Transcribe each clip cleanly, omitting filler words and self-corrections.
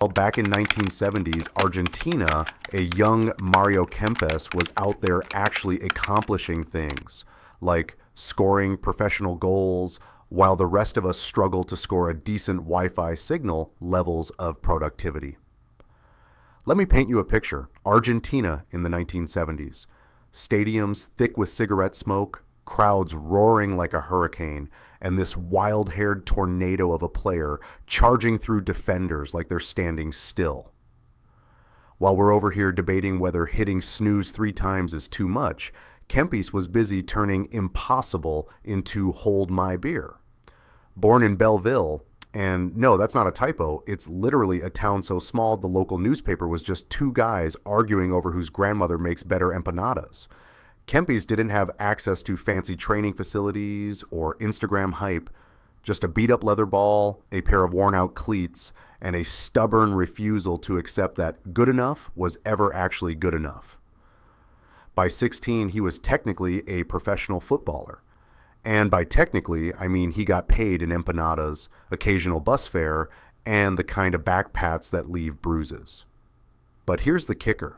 Well, back in 1970s, Argentina, a young Mario Kempes was out there actually accomplishing things like scoring professional goals, while the rest of us struggle to score a decent Wi-Fi signal levels of productivity. Let me paint you a picture. Argentina in the 1970s. Stadiums thick with cigarette smoke, crowds roaring like a hurricane, and this wild-haired tornado of a player charging through defenders like they're standing still. While we're over here debating whether hitting snooze 3 times is too much, Kempes was busy turning impossible into hold my beer. Born in Bell Ville, and no, that's not a typo, it's literally a town so small the local newspaper was just 2 guys arguing over whose grandmother makes better empanadas. Kempes didn't have access to fancy training facilities or Instagram hype, just a beat-up leather ball, a pair of worn-out cleats, and a stubborn refusal to accept that good enough was ever actually good enough. By 16, he was technically a professional footballer. And by technically, I mean he got paid in empanadas, occasional bus fare, and the kind of back pats that leave bruises. But here's the kicker.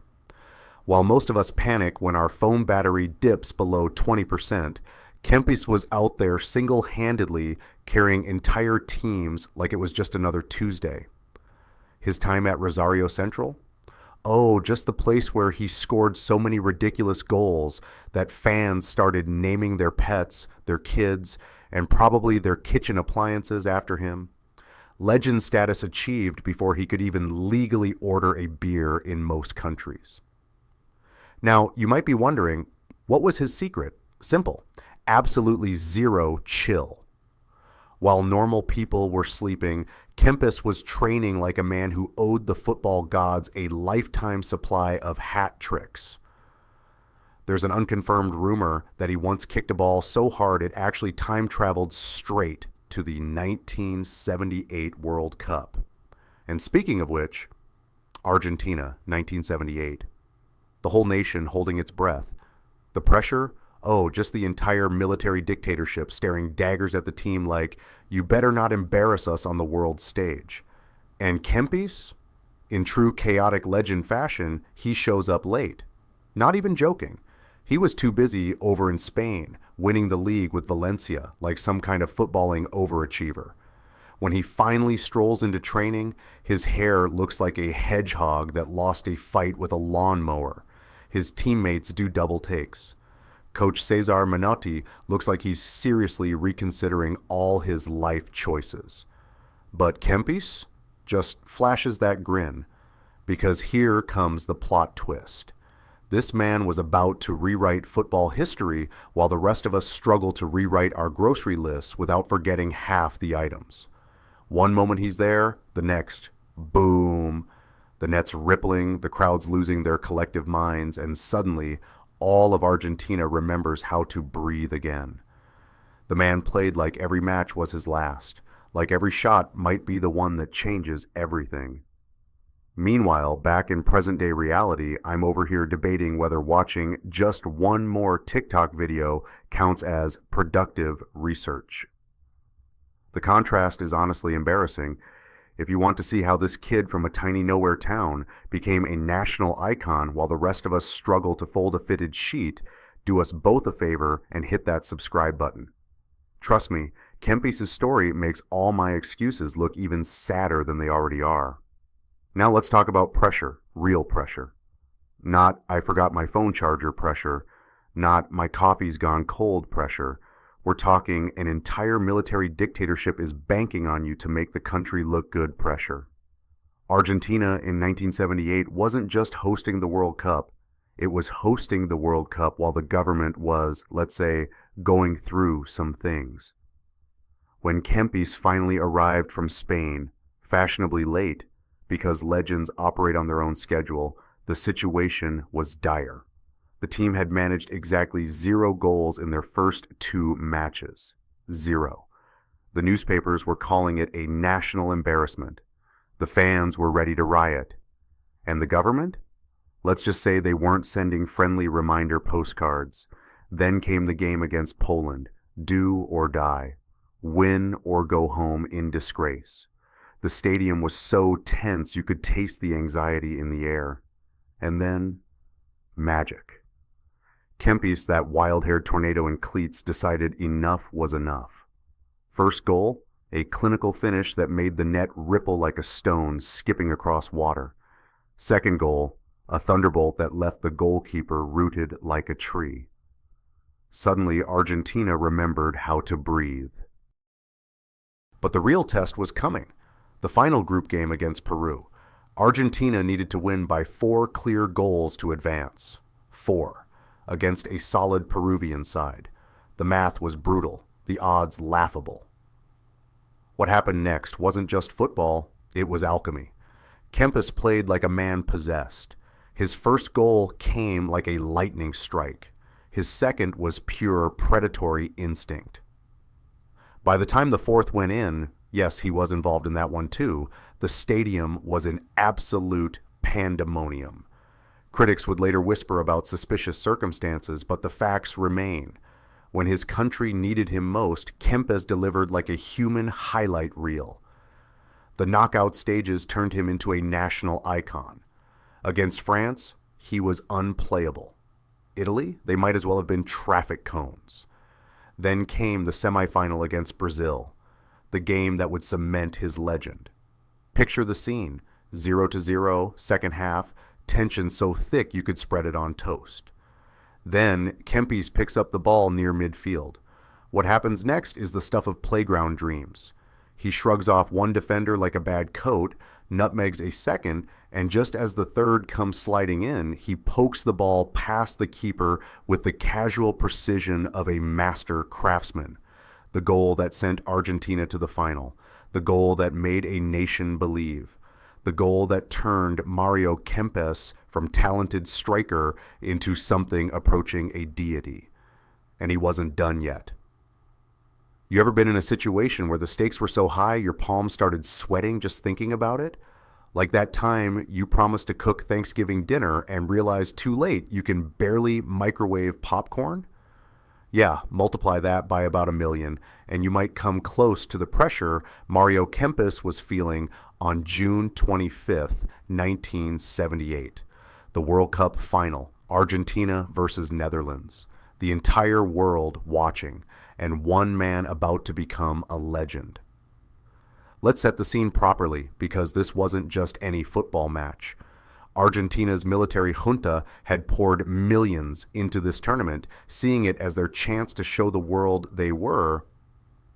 While most of us panic when our phone battery dips below 20%, Kempes was out there single-handedly carrying entire teams like it was just another Tuesday. His time at Rosario Central? Oh, just the place where he scored so many ridiculous goals that fans started naming their pets, their kids, and probably their kitchen appliances after him. Legend status achieved before he could even legally order a beer in most countries. Now, you might be wondering, what was his secret? Simple. Absolutely zero chill. While normal people were sleeping, Kempes was training like a man who owed the football gods a lifetime supply of hat tricks. There's an unconfirmed rumor that he once kicked a ball so hard it actually time traveled straight to the 1978 World Cup. And speaking of which, Argentina, 1978. The whole nation holding its breath. The pressure? Oh, just the entire military dictatorship staring daggers at the team like, you better not embarrass us on the world stage. And Kempes? In true chaotic legend fashion, he shows up late. Not even joking. He was too busy over in Spain, winning the league with Valencia like some kind of footballing overachiever. When he finally strolls into training, his hair looks like a hedgehog that lost a fight with a lawnmower. His teammates do double takes. Coach Cesar Menotti looks like he's seriously reconsidering all his life choices. But Kempes just flashes that grin, because here comes the plot twist. This man was about to rewrite football history while the rest of us struggle to rewrite our grocery lists without forgetting half the items. One moment he's there, the next, boom. The net's rippling, the crowd's losing their collective minds, and suddenly, all of Argentina remembers how to breathe again. The man played like every match was his last, like every shot might be the one that changes everything. Meanwhile, back in present-day reality, I'm over here debating whether watching just one more TikTok video counts as productive research. The contrast is honestly embarrassing. If you want to see how this kid from a tiny nowhere town became a national icon while the rest of us struggle to fold a fitted sheet, do us both a favor and hit that subscribe button. Trust me, Kempes' story makes all my excuses look even sadder than they already are. Now let's talk about pressure, real pressure. Not I forgot my phone charger pressure, not my coffee's gone cold pressure. We're talking an entire military dictatorship is banking on you to make the country look good pressure. Argentina in 1978 wasn't just hosting the World Cup, it was hosting the World Cup while the government was, let's say, going through some things. When Kempes finally arrived from Spain, fashionably late, because legends operate on their own schedule, the situation was dire. The team had managed exactly 0 goals in their first 2 matches. 0. The newspapers were calling it a national embarrassment. The fans were ready to riot. And the government? Let's just say they weren't sending friendly reminder postcards. Then came the game against Poland. Do or die. Win or go home in disgrace. The stadium was so tense you could taste the anxiety in the air. And then, magic. Kempes, that wild-haired tornado in cleats, decided enough was enough. First goal, a clinical finish that made the net ripple like a stone skipping across water. Second goal, a thunderbolt that left the goalkeeper rooted like a tree. Suddenly, Argentina remembered how to breathe. But the real test was coming. The final group game against Peru. Argentina needed to win by 4 clear goals to advance. 4. Against a solid Peruvian side. The math was brutal, the odds laughable. What happened next wasn't just football, it was alchemy. Kempes played like a man possessed. His first goal came like a lightning strike. His second was pure predatory instinct. By the time the fourth went in, yes, he was involved in that one too, the stadium was in absolute pandemonium. Critics would later whisper about suspicious circumstances, but the facts remain. When his country needed him most, Kempes delivered like a human highlight reel. The knockout stages turned him into a national icon. Against France, he was unplayable. Italy, they might as well have been traffic cones. Then came the semifinal against Brazil, the game that would cement his legend. Picture the scene, 0-0, second half, tension so thick you could spread it on toast. Then Kempes picks up the ball near midfield. What happens next is the stuff of playground dreams. He shrugs off one defender like a bad coat, nutmegs a second, and just as the third comes sliding in, he pokes the ball past the keeper with the casual precision of a master craftsman. The goal that sent Argentina to the final. The goal that made a nation believe. The goal that turned Mario Kempes from talented striker into something approaching a deity. And he wasn't done yet. You ever been in a situation where the stakes were so high your palms started sweating just thinking about it? Like that time you promised to cook Thanksgiving dinner and realized too late you can barely microwave popcorn? Yeah, multiply that by about 1 million, and you might come close to the pressure Mario Kempes was feeling on June 25th, 1978. The World Cup final, Argentina versus Netherlands. The entire world watching, and one man about to become a legend. Let's set the scene properly, because this wasn't just any football match. Argentina's military junta had poured millions into this tournament, seeing it as their chance to show the world they were,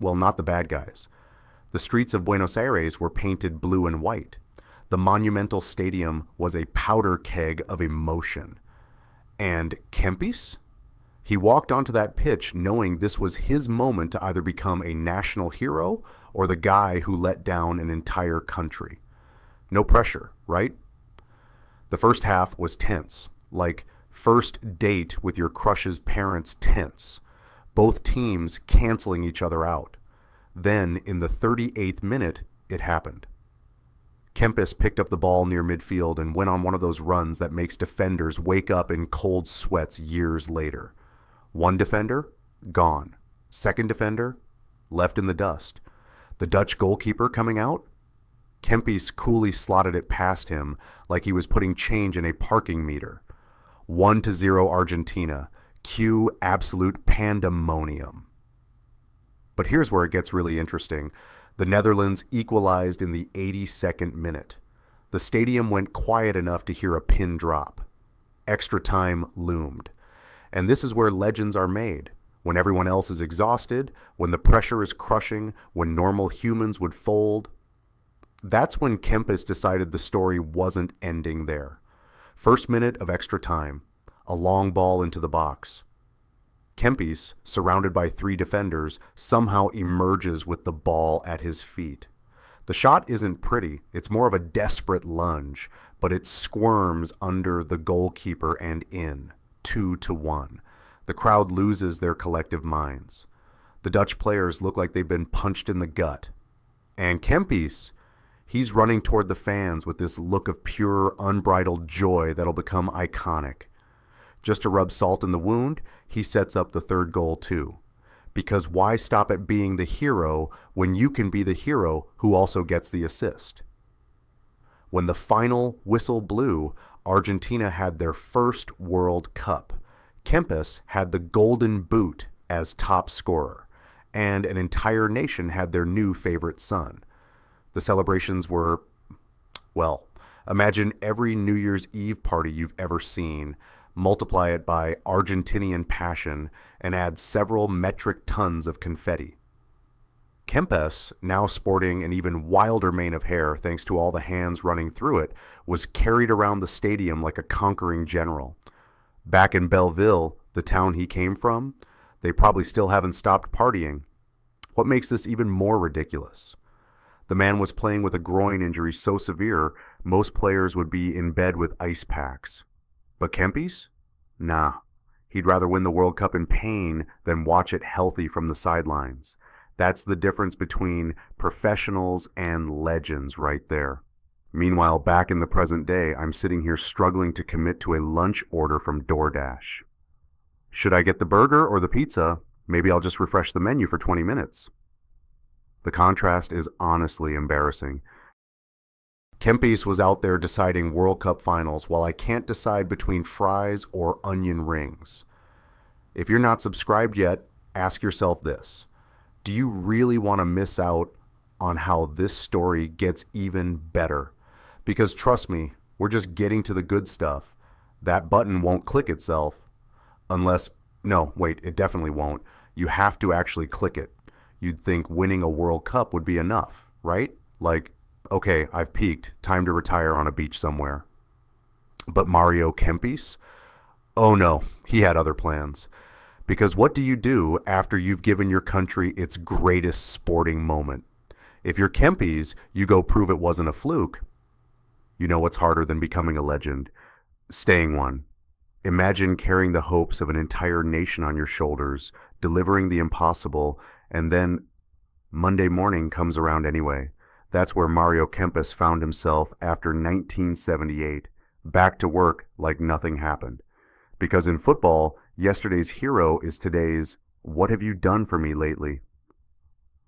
well, not the bad guys. The streets of Buenos Aires were painted blue and white. The monumental stadium was a powder keg of emotion. And Kempes? He walked onto that pitch knowing this was his moment to either become a national hero or the guy who let down an entire country. No pressure, right? The first half was tense, like first date with your crush's parents tense, both teams canceling each other out. Then, in the 38th minute, it happened. Kempes picked up the ball near midfield and went on one of those runs that makes defenders wake up in cold sweats years later. One defender, gone. Second defender, left in the dust. The Dutch goalkeeper coming out? Kempes coolly slotted it past him like he was putting change in a parking meter. 1-0 Argentina. Cue absolute pandemonium. But here's where it gets really interesting. The Netherlands equalized in the 82nd minute. The stadium went quiet enough to hear a pin drop. Extra time loomed. And this is where legends are made. When everyone else is exhausted, when the pressure is crushing, when normal humans would fold. That's when Kempes decided the story wasn't ending there. First minute of extra time. A long ball into the box. Kempes, surrounded by 3 defenders, somehow emerges with the ball at his feet. The shot isn't pretty, it's more of a desperate lunge, but it squirms under the goalkeeper and in, 2-1. The crowd loses their collective minds. The Dutch players look like they've been punched in the gut. And Kempes, he's running toward the fans with this look of pure, unbridled joy that'll become iconic. Just to rub salt in the wound, he sets up the third goal too. Because why stop at being the hero when you can be the hero who also gets the assist? When the final whistle blew, Argentina had their first World Cup. Kempes had the Golden Boot as top scorer, and an entire nation had their new favorite son. The celebrations were, well, imagine every New Year's Eve party you've ever seen, multiply it by Argentinian passion, and add several metric tons of confetti. Kempes, now sporting an even wilder mane of hair thanks to all the hands running through it, was carried around the stadium like a conquering general. Back in Bell Ville, the town he came from, they probably still haven't stopped partying. What makes this even more ridiculous? The man was playing with a groin injury so severe, most players would be in bed with ice packs. But Kempes? Nah. He'd rather win the World Cup in pain than watch it healthy from the sidelines. That's the difference between professionals and legends right there. Meanwhile, back in the present day, I'm sitting here struggling to commit to a lunch order from DoorDash. Should I get the burger or the pizza? Maybe I'll just refresh the menu for 20 minutes. The contrast is honestly embarrassing. Kempes was out there deciding World Cup finals while I can't decide between fries or onion rings. If you're not subscribed yet, ask yourself this. Do you really want to miss out on how this story gets even better? Because trust me, we're just getting to the good stuff. That button won't click itself. No, wait, it definitely won't. You have to actually click it. You'd think winning a World Cup would be enough, right? Like, okay, I've peaked. Time to retire on a beach somewhere. But Mario Kempes? Oh no, he had other plans. Because what do you do after you've given your country its greatest sporting moment? If you're Kempes, you go prove it wasn't a fluke. You know what's harder than becoming a legend? Staying one. Imagine carrying the hopes of an entire nation on your shoulders, delivering the impossible, and then Monday morning comes around anyway. That's where Mario Kempes found himself after 1978, back to work like nothing happened. Because in football, yesterday's hero is today's, what have you done for me lately?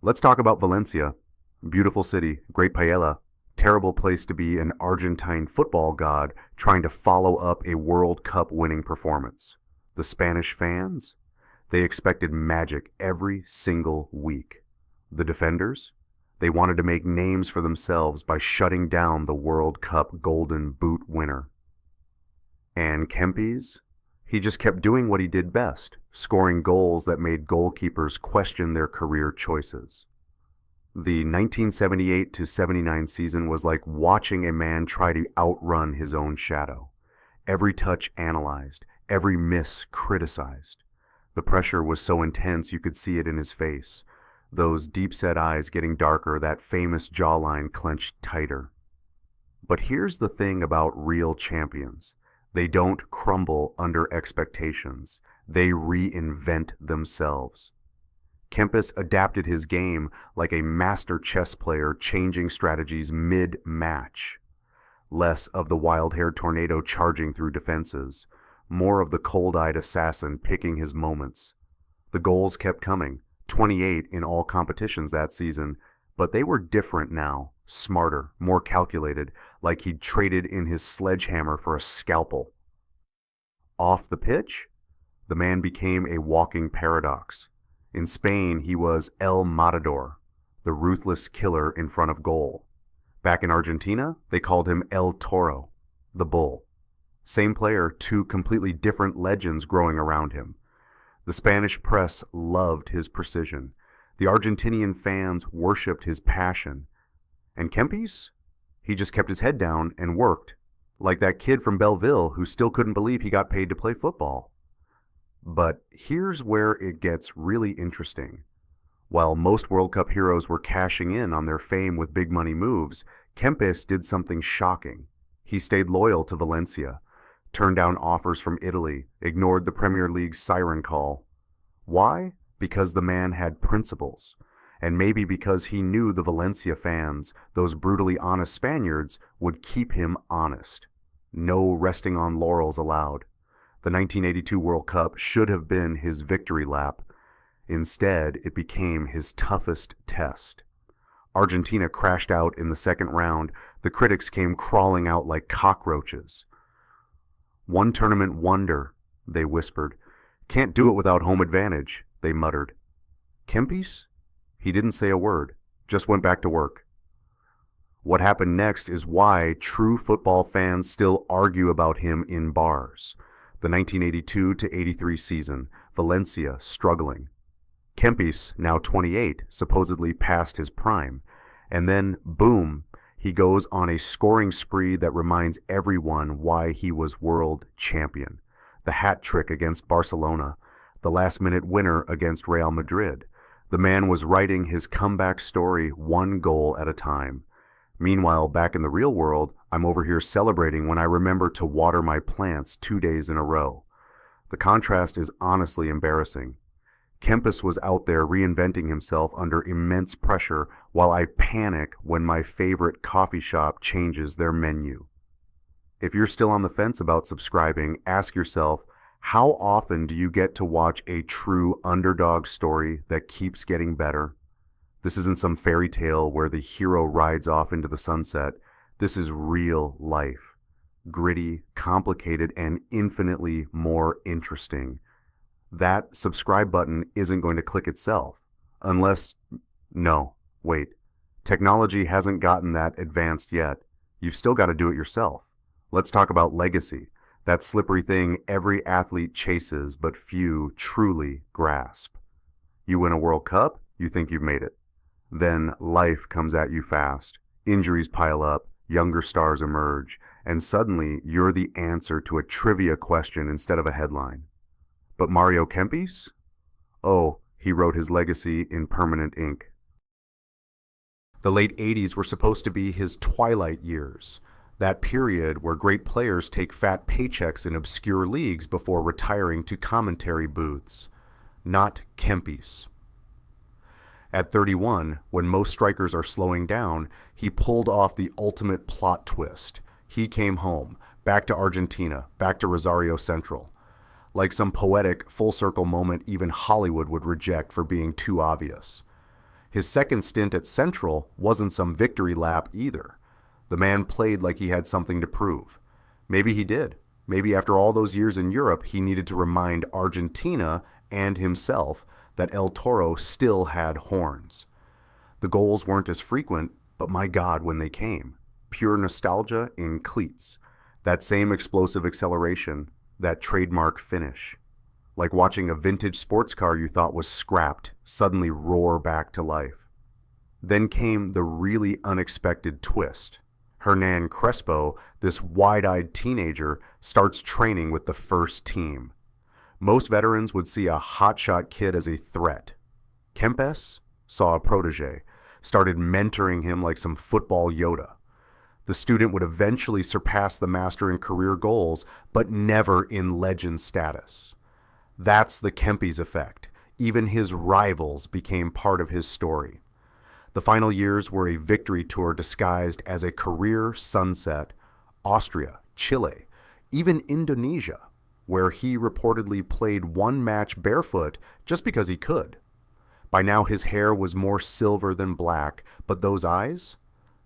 Let's talk about Valencia. Beautiful city, great paella, terrible place to be an Argentine football god trying to follow up a World Cup winning performance. The Spanish fans? They expected magic every single week. The defenders? They wanted to make names for themselves by shutting down the World Cup Golden Boot winner. And Kempes? He just kept doing what he did best, scoring goals that made goalkeepers question their career choices. The 1978-79 season was like watching a man try to outrun his own shadow. Every touch analyzed, every miss criticized. The pressure was so intense you could see it in his face. Those deep-set eyes getting darker, that famous jawline clenched tighter. But here's the thing about real champions. They don't crumble under expectations. They reinvent themselves. Kempes adapted his game like a master chess player changing strategies mid-match. Less of the wild-haired tornado charging through defenses. More of the cold-eyed assassin picking his moments. The goals kept coming, 28 in all competitions that season, but they were different now, smarter, more calculated, like he'd traded in his sledgehammer for a scalpel. Off the pitch, the man became a walking paradox. In Spain, he was El Matador, the ruthless killer in front of goal. Back in Argentina, they called him El Toro, the bull. Same player, two completely different legends growing around him. The Spanish press loved his precision. The Argentinian fans worshipped his passion. And Kempes? He just kept his head down and worked, like that kid from Bell Ville who still couldn't believe he got paid to play football. But here's where it gets really interesting. While most World Cup heroes were cashing in on their fame with big money moves, Kempes did something shocking. He stayed loyal to Valencia, turned down offers from Italy, ignored the Premier League's siren call. Why? Because the man had principles. And maybe because he knew the Valencia fans, those brutally honest Spaniards, would keep him honest. No resting on laurels allowed. The 1982 World Cup should have been his victory lap. Instead, it became his toughest test. Argentina crashed out in the second round. The critics came crawling out like cockroaches. "One tournament wonder," they whispered. "Can't do it without home advantage," they muttered. Kempes? He didn't say a word, just went back to work. What happened next is why true football fans still argue about him in bars. The 1982-83 season, Valencia struggling. Kempes, now 28, supposedly past his prime. And then, boom, he goes on a scoring spree that reminds everyone why he was world champion. The hat trick against Barcelona, the last-minute winner against Real Madrid. The man was writing his comeback story one goal at a time. Meanwhile, back in the real world, I'm over here celebrating when I remember to water my plants 2 days in a row. The contrast is honestly embarrassing. Kempes was out there reinventing himself under immense pressure while I panic when my favorite coffee shop changes their menu. If you're still on the fence about subscribing, ask yourself, how often do you get to watch a true underdog story that keeps getting better? This isn't some fairy tale where the hero rides off into the sunset. This is real life. Gritty, complicated, and infinitely more interesting. That subscribe button isn't going to click itself. Unless, no, wait. Technology hasn't gotten that advanced yet. You've still got to do it yourself. Let's talk about legacy. That slippery thing every athlete chases, but few truly grasp. You win a World Cup, you think you've made it. Then life comes at you fast. Injuries pile up, younger stars emerge, and suddenly you're the answer to a trivia question instead of a headline. But Mario Kempes? Oh, he wrote his legacy in permanent ink. The late 80s were supposed to be his twilight years, that period where great players take fat paychecks in obscure leagues before retiring to commentary booths. Not Kempes. At 31, when most strikers are slowing down, he pulled off the ultimate plot twist. He came home, back to Argentina, back to Rosario Central. Like some poetic, full-circle moment even Hollywood would reject for being too obvious. His second stint at Central wasn't some victory lap either. The man played like he had something to prove. Maybe he did. Maybe after all those years in Europe, he needed to remind Argentina and himself that El Toro still had horns. The goals weren't as frequent, but my God, when they came. Pure nostalgia in cleats. That same explosive acceleration, that trademark finish. Like watching a vintage sports car you thought was scrapped suddenly roar back to life. Then came the really unexpected twist. Hernan Crespo, this wide-eyed teenager, starts training with the first team. Most veterans would see a hotshot kid as a threat. Kempes saw a protege, started mentoring him like some football Yoda. The student would eventually surpass the master in career goals, but never in legend status. That's the Kempes effect. Even his rivals became part of his story. The final years were a victory tour disguised as a career sunset. Austria, Chile, even Indonesia, where he reportedly played one match barefoot just because he could. By now his hair was more silver than black, but those eyes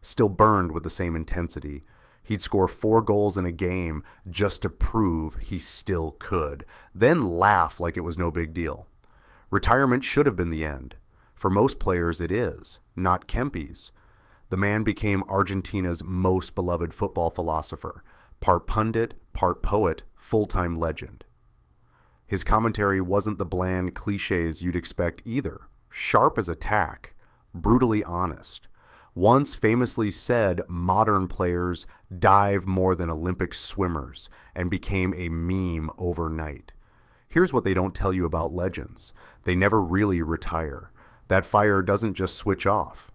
still burned with the same intensity. He'd score 4 goals in a game just to prove he still could, then laugh like it was no big deal. Retirement should have been the end. For most players it is, not Kempes. The man became Argentina's most beloved football philosopher, part pundit, part poet, full-time legend. His commentary wasn't the bland cliches you'd expect either. Sharp as a tack, brutally honest. Once famously said modern players dive more than Olympic swimmers and became a meme overnight. Here's what they don't tell you about legends. They never really retire. That fire doesn't just switch off.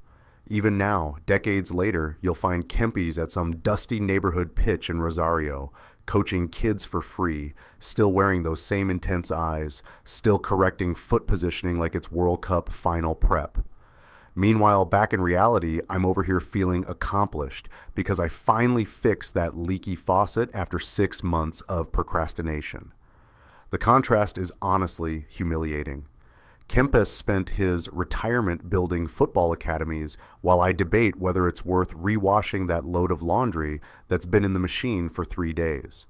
Even now, decades later, you'll find Kempes at some dusty neighborhood pitch in Rosario, coaching kids for free, still wearing those same intense eyes, still correcting foot positioning like it's World Cup final prep. Meanwhile, back in reality, I'm over here feeling accomplished because I finally fixed that leaky faucet after 6 months of procrastination. The contrast is honestly humiliating. Kempes spent his retirement building football academies while I debate whether it's worth rewashing that load of laundry that's been in the machine for 3 days.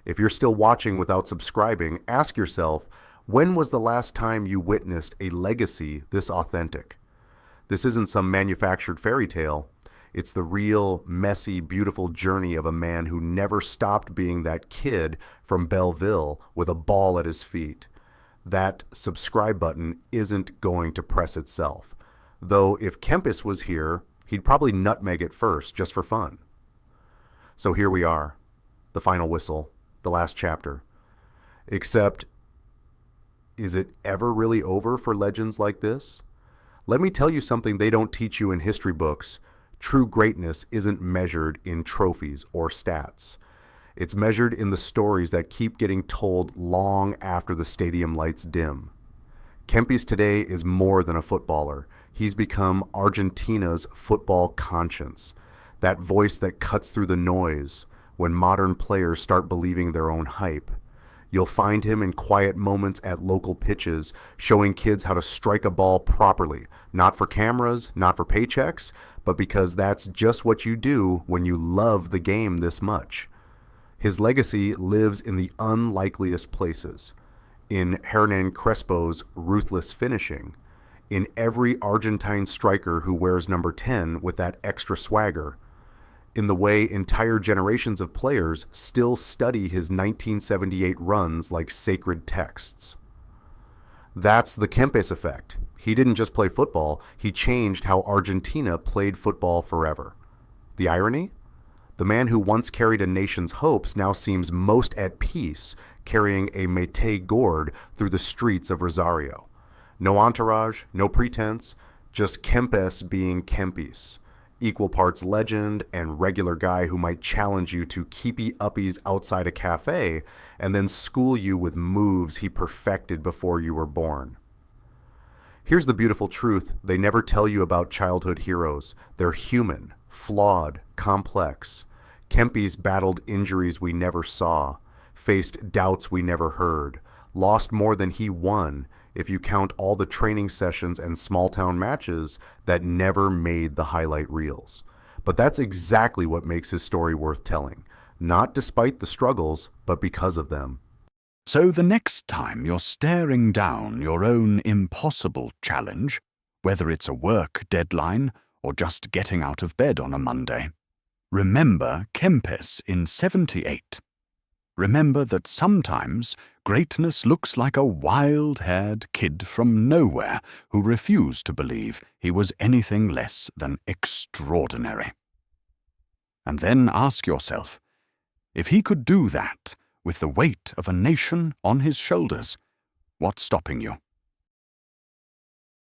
If you're still watching without subscribing, ask yourself, when was the last time you witnessed a legacy this authentic? This isn't some manufactured fairy tale. It's the real, messy, beautiful journey of a man who never stopped being that kid from Bell Ville with a ball at his feet. That subscribe button isn't going to press itself. Though if Kempes was here, he'd probably nutmeg it first, just for fun. So here we are, the final whistle, the last chapter. Except, is it ever really over for legends like this? Let me tell you something they don't teach you in history books. True greatness isn't measured in trophies or stats. It's measured in the stories that keep getting told long after the stadium lights dim. Kempes today is more than a footballer. He's become Argentina's football conscience, that voice that cuts through the noise when modern players start believing their own hype. You'll find him in quiet moments at local pitches, showing kids how to strike a ball properly, not for cameras, not for paychecks, but because that's just what you do when you love the game this much. His legacy lives in the unlikeliest places, in Hernan Crespo's ruthless finishing, in every Argentine striker who wears number 10 with that extra swagger, in the way entire generations of players still study his 1978 runs like sacred texts. That's the Kempes effect. He didn't just play football, he changed how Argentina played football forever. The irony? The man who once carried a nation's hopes now seems most at peace carrying a mété gourd through the streets of Rosario. No entourage, no pretense, just Kempes being Kempes. Equal parts legend and regular guy who might challenge you to keepy-uppies outside a cafe and then school you with moves he perfected before you were born. Here's the beautiful truth they never tell you about childhood heroes. They're human, flawed, complex. Kempes battled injuries we never saw, faced doubts we never heard, lost more than he won if you count all the training sessions and small-town matches that never made the highlight reels. But that's exactly what makes his story worth telling, not despite the struggles, but because of them. So the next time you're staring down your own impossible challenge, whether it's a work deadline or just getting out of bed on a Monday, remember Kempes in 78. Remember that sometimes greatness looks like a wild-haired kid from nowhere who refused to believe he was anything less than extraordinary. And then ask yourself, if he could do that with the weight of a nation on his shoulders, what's stopping you?